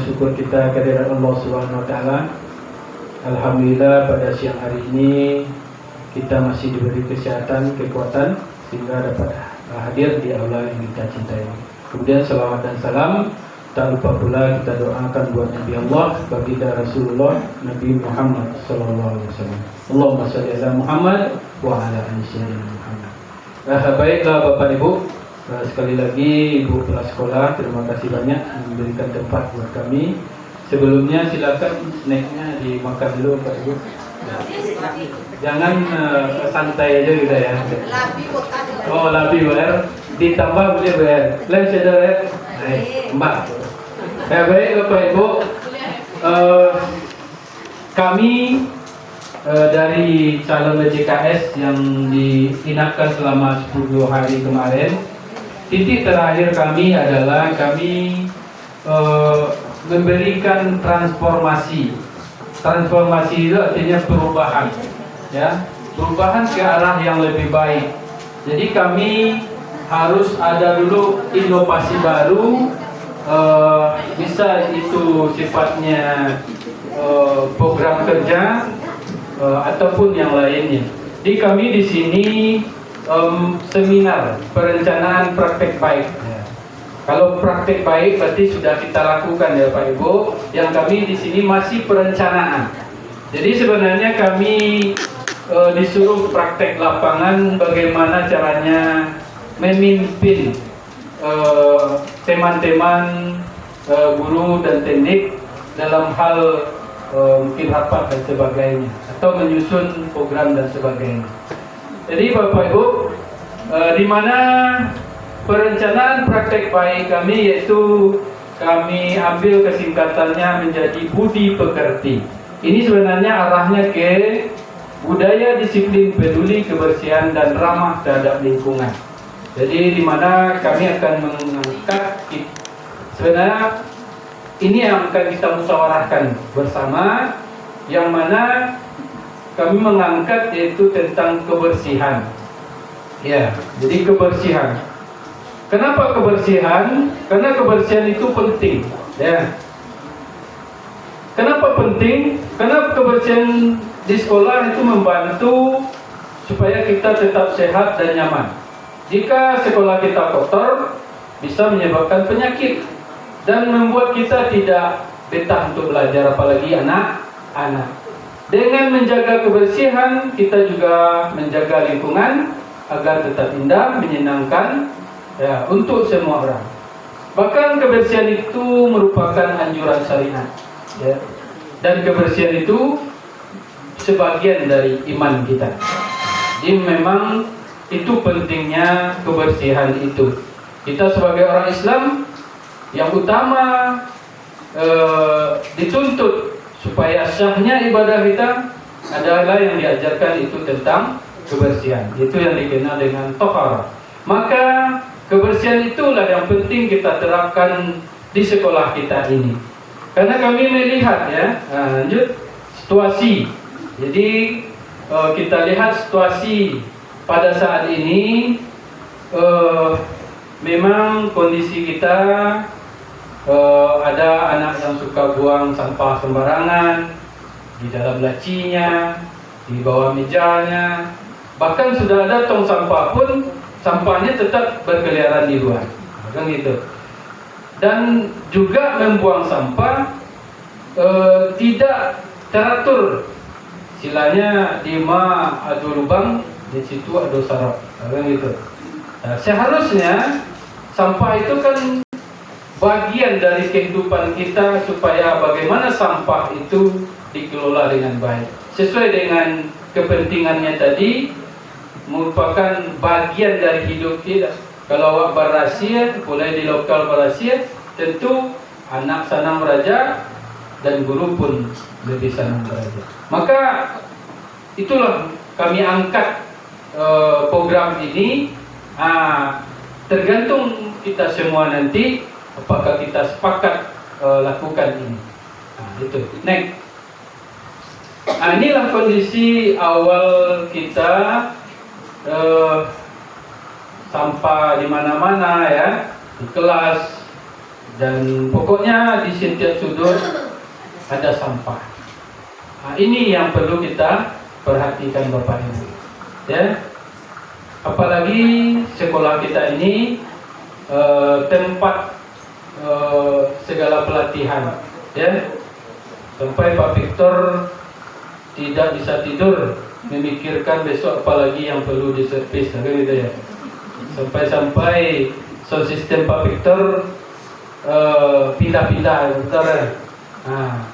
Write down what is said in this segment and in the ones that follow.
syukur kita kehadirat Allah Subhanahu wa taala. Alhamdulillah pada siang hari ini kita masih diberi kesehatan, kekuatan sehingga dapat hadir di aula yang kita cintai. Kemudian salawat dan salam tak lupa pula kita doakan buat Nabi Allah, baginda Rasulullah Nabi Muhammad sallallahu alaihi wasallam. Allahumma shalli ala Muhammad wa ala ali sayyidina Muhammad. Baiklah Bapak Ibu, sekali lagi Ibu Kepala Sekolah, terima kasih banyak memberikan tempat buat kami. Sebelumnya silakan snacknya dimakan dulu Pak Ibu. Jangan santai aja gitu ya. Oh, labi bayar, ditambah boleh bayar. Lain saya bayar. Mbak. Baik Bapak Ibu, kami dari calon DJKS yang diinapkan selama 10 hari kemarin, titik terakhir kami adalah kami memberikan transformasi. Transformasi itu artinya perubahan, ya, perubahan ke arah yang lebih baik. Jadi kami harus ada dulu inovasi baru, bisa itu sifatnya program kerja ataupun yang lainnya. Jadi kami di sini seminar perencanaan praktek baik. Kalau praktek baik berarti sudah kita lakukan ya Pak Ibu. Yang kami di sini masih perencanaan. Jadi sebenarnya kami disuruh praktek lapangan bagaimana caranya memimpin teman-teman guru dan teknik dalam hal mungkin rapat dan sebagainya atau menyusun program dan sebagainya. Jadi Bapak Ibu, di mana perencanaan praktek baik kami yaitu kami ambil kesingkatannya menjadi budi pekerti. Ini sebenarnya arahnya ke budaya disiplin peduli kebersihan dan ramah terhadap lingkungan. Jadi di mana kami akan mengangkat sebenarnya ini yang akan kita musyawarahkan bersama, yang mana kami mengangkat yaitu tentang kebersihan. Ya, jadi kebersihan. Kenapa kebersihan? Karena kebersihan itu penting, ya. Kenapa penting? Karena kebersihan di sekolah itu membantu supaya kita tetap sehat dan nyaman. Jika sekolah kita kotor, bisa menyebabkan penyakit dan membuat kita tidak betah untuk belajar, apalagi anak-anak. Dengan menjaga kebersihan, kita juga menjaga lingkungan agar tetap indah, menyenangkan, ya, untuk semua orang. Bahkan kebersihan itu merupakan anjuran syariat, ya. Dan kebersihan itu sebagian dari iman kita. Jadi memang itu pentingnya kebersihan itu. Kita sebagai orang Islam yang utama dituntut supaya sahnya ibadah kita adalah yang diajarkan itu tentang kebersihan. Itu yang dikenal dengan taharah. Maka kebersihan itulah yang penting kita terapkan di sekolah kita ini. Karena kami melihat, ya, lanjut situasi. Jadi kita lihat situasi pada saat ini, memang kondisi kita ada anak yang suka buang sampah sembarangan di dalam lacinya, di bawah mejanya. Bahkan sudah ada tong sampah pun sampahnya tetap berkeliaran di luar, kan gitu. Dan juga membuang sampah tidak teratur. Istilahnya di ma ada lubang, di situ ada sarap, kan gitu. Nah, seharusnya sampah itu kan bagian dari kehidupan kita supaya bagaimana sampah itu dikelola dengan baik sesuai dengan kepentingannya tadi, merupakan bagian dari hidup kita. Kalau awak berasia, boleh di lokal berasia, tentu anak sanang beraja dan guru pun lebih sanang beraja. Maka itulah kami angkat program ini. Tergantung kita semua nanti apakah kita sepakat lakukan ini. Itu. Next. Inilah kondisi awal kita. Sampah di mana-mana, ya, di kelas, Dan pokoknya di setiap sudut ada sampah. Nah, ini yang perlu kita perhatikan Bapak Ibu. Ya. Apalagi sekolah kita ini tempat segala pelatihan, ya. Sampai Pak Victor tidak bisa tidur memikirkan besok apalagi yang perlu diservis, gitu ya. Sampai sound system Pak Victor pindah-pindah, betul. Nah,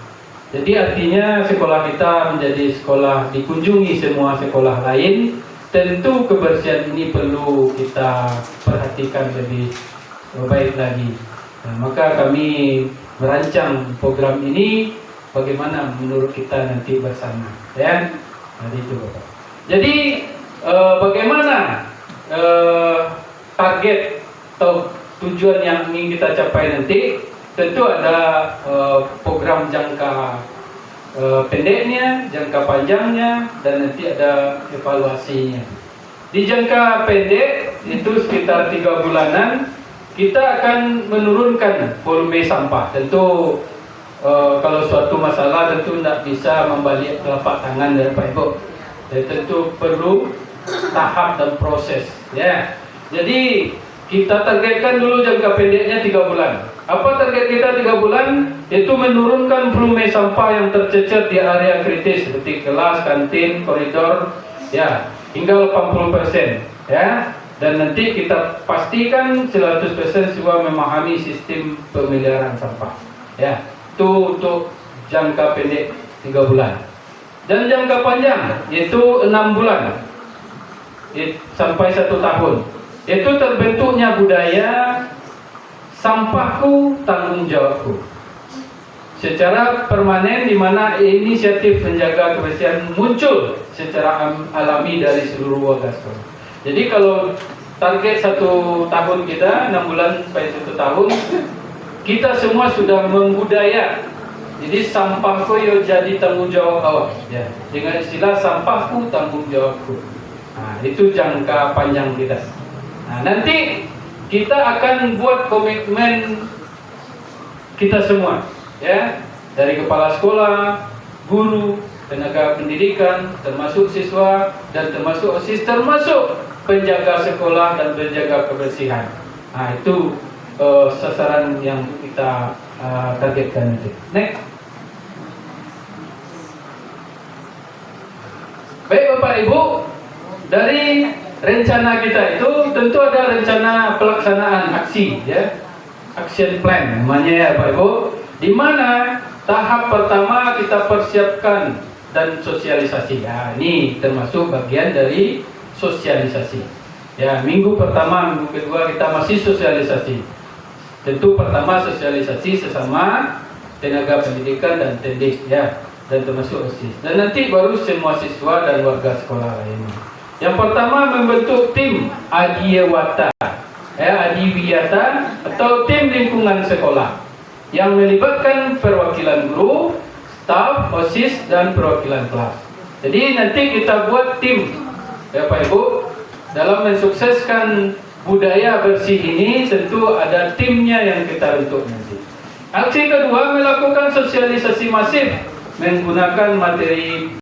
jadi artinya sekolah kita menjadi sekolah dikunjungi semua sekolah lain. Tentu kebersihan ini perlu kita perhatikan lebih baik lagi. Nah, maka kami merancang program ini bagaimana menurut kita nanti bersama, ya. Nah, itu Bapak. Jadi bagaimana target atau tujuan yang ingin kita capai nanti? Tentu ada program jangka pendeknya, jangka panjangnya, dan nanti ada evaluasinya. Di jangka pendek itu sekitar 3 bulanan kita akan menurunkan volume sampah. Tentu kalau suatu masalah tentu tidak bisa membalik telapak tangan dari Pak Ibu. Jadi tentu perlu tahap dan proses, ya. Jadi kita targetkan dulu jangka pendeknya 3 bulan. Apa target kita 3 bulan? Itu menurunkan volume sampah yang tercecer di area kritis seperti kelas, kantin, koridor, ya, hingga 80%, ya. Dan nanti kita pastikan 100% siswa memahami sistem pemeliharaan sampah, ya. Itu untuk jangka pendek 3 bulan. Dan jangka panjang yaitu 6 bulan sampai 1 tahun. Itu terbentuknya budaya sampahku tanggung jawabku secara permanen, di mana inisiatif menjaga kebersihan muncul secara alami dari seluruh warga sekolah. Jadi kalau target 1 tahun kita 6 bulan sampai 1 tahun, kita semua sudah membudaya. Jadi sampahku yo jadi tanggung jawab awak, ya. Dengan istilah sampahku tanggung jawabku. Nah, itu jangka panjang kita. Nah, nanti kita akan buat komitmen kita semua, ya, dari kepala sekolah, guru, tenaga pendidikan, termasuk siswa dan termasuk OSIS, termasuk penjaga sekolah dan penjaga kebersihan. Nah, itu sasaran yang kita targetkan nanti. Next. Baik Bapak Ibu, dari rencana kita itu tentu ada rencana pelaksanaan aksi, ya, action plan namanya, ya Pak Ibu, di mana tahap pertama kita persiapkan dan sosialisasi. Ya, ini termasuk bagian dari sosialisasi. Ya, minggu pertama, minggu kedua kita masih sosialisasi. Tentu pertama sosialisasi sesama tenaga pendidikan dan tendik, ya, dan termasuk OSIS. Dan nanti baru semua siswa dan warga sekolah lainnya. Yang pertama membentuk tim Adiwiyata, ya, Adiwiyata atau tim lingkungan sekolah yang melibatkan perwakilan guru, staf, OSIS dan perwakilan kelas. Jadi nanti kita buat tim, ya Pak Ibu, dalam mensukseskan budaya bersih ini tentu ada timnya yang kita bentuk nanti. Aksi kedua melakukan sosialisasi masif menggunakan materi